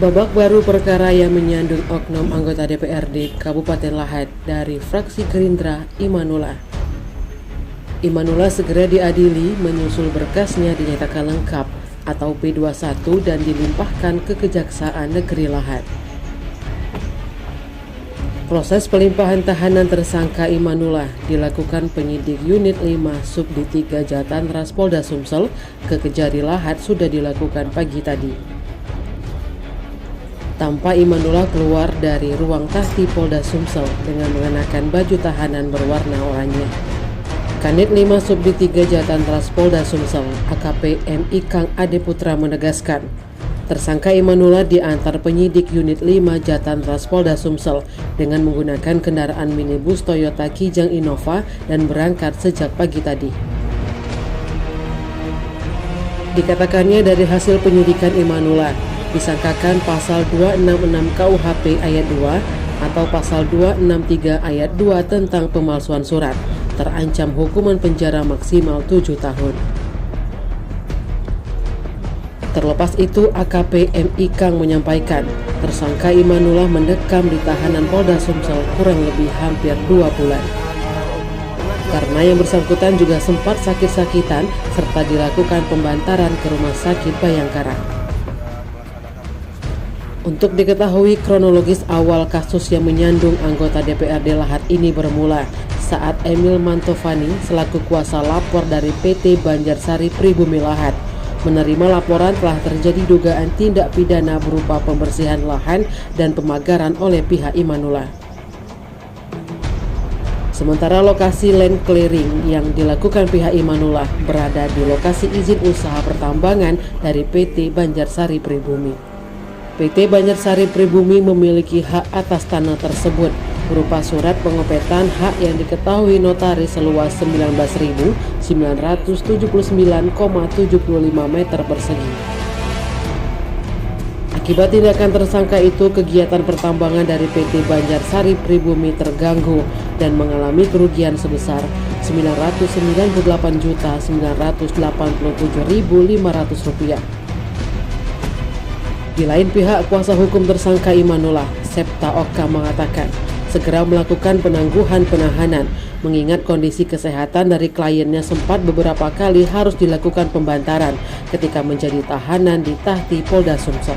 Babak baru perkara yang menyandung oknum anggota DPRD Kabupaten Lahat dari fraksi Gerindra Imanullah. Imanullah segera diadili menyusul berkasnya dinyatakan lengkap atau P21 dan dilimpahkan ke Kejaksaan Negeri Lahat. Proses pelimpahan tahanan tersangka Imanullah dilakukan penyidik Unit 5 Subdit 3 Jatantras Polda Sumsel ke Kejari Lahat sudah dilakukan pagi tadi. Tampak Imanullah keluar dari ruang tahti Polda Sumsel dengan mengenakan baju tahanan berwarna oranye. Kanit 5 Subdit 3 Jatantras Polda Sumsel AKP MI Kang Ade Putra menegaskan, tersangka Imanullah diantar penyidik Unit 5 Jatantras Polda Sumsel dengan menggunakan kendaraan minibus Toyota Kijang Innova dan berangkat sejak pagi tadi. Dikatakannya dari hasil penyidikan Imanullah disangkakan pasal 266 KUHP ayat 2 atau pasal 263 ayat 2 tentang pemalsuan surat, terancam hukuman penjara maksimal 7 tahun. Terlepas itu, AKP MI Kang menyampaikan, tersangka Imanullah mendekam di tahanan Polda Sumsel kurang lebih hampir 2 bulan. Karena yang bersangkutan juga sempat sakit-sakitan serta dilakukan pembantaran ke Rumah Sakit Bayangkara. Untuk diketahui kronologis awal kasus yang menyandung anggota DPRD Lahat ini bermula saat Emil Mantovani selaku kuasa lapor dari PT Banjarsari Pribumi Lahat menerima laporan telah terjadi dugaan tindak pidana berupa pembersihan lahan dan pemagaran oleh pihak Imanullah. Sementara lokasi land clearing yang dilakukan pihak Imanullah berada di lokasi izin usaha pertambangan dari PT Banjarsari Pribumi. PT Banjarsari Pribumi memiliki hak atas tanah tersebut berupa surat pengopetan hak yang diketahui notaris seluas 19.979,75 meter persegi. Akibat tindakan tersangka itu, kegiatan pertambangan dari PT Banjarsari Pribumi terganggu dan mengalami kerugian sebesar Rp998.987.500. Di lain pihak, kuasa hukum tersangka Imanullah, Septa Oka mengatakan, segera melakukan penangguhan penahanan, mengingat kondisi kesehatan dari kliennya sempat beberapa kali harus dilakukan pembantaran ketika menjadi tahanan di tahti Polda Sumsel.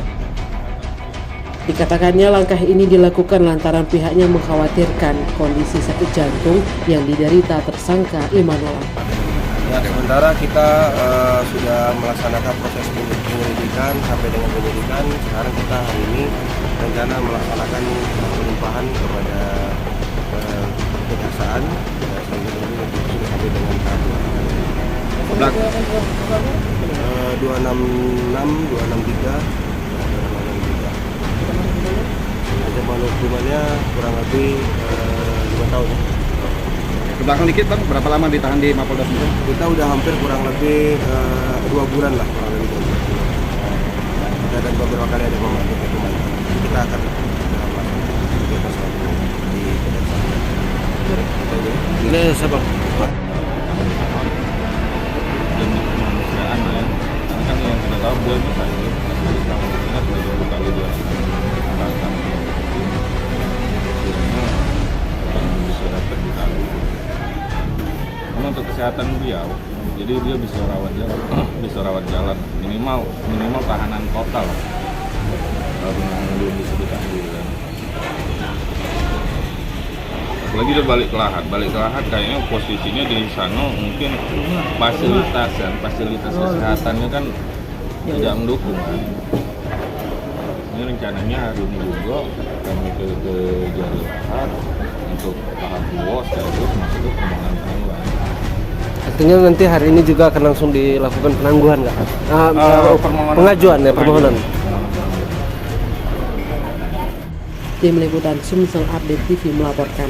Dikatakannya langkah ini dilakukan lantaran pihaknya mengkhawatirkan kondisi sakit jantung yang diderita tersangka Imanullah. Ya, sementara kita sudah melaksanakan proses penyelidikan sampai dengan penyidikan. Sekarang kita hari ini rencana melaksanakan pelimpahan kepada kejaksaan sampai dengan tahap 266, 263. Ancaman hukumannya kurang lebih 5 tahun. Ke belakang dikit Bang, berapa lama ditahan di Mapolda Sumsel? Kita udah hampir kurang lebih 2 bulan lah, kurang lebih 2 bulan. Dan beberapa kali ada memanggil kembali. Kita akan ini sebab demi kemanusiaan ya, karena kan yang kita tahu gue misalnya ingat beberapa kali dia akan bisa dapat ditanggung. Karena untuk kesehatan beliau, jadi dia bisa rawat jalan, minimal tahanan total kalau yang belum disebutkan gitu kan. Apalagi dia balik ke Lahat kayaknya posisinya di sana mungkin fasilitas kesehatannya kan tidak mendukung kan. Ini rencananya hari ini juga kami ke Jari Lahat untuk tahap 2 sekaligus masuk ke penangguhan. artinya nanti hari ini juga akan langsung dilakukan penangguhan nggak? Permohonan. Tim Liputan Sumsel Update TV melaporkan.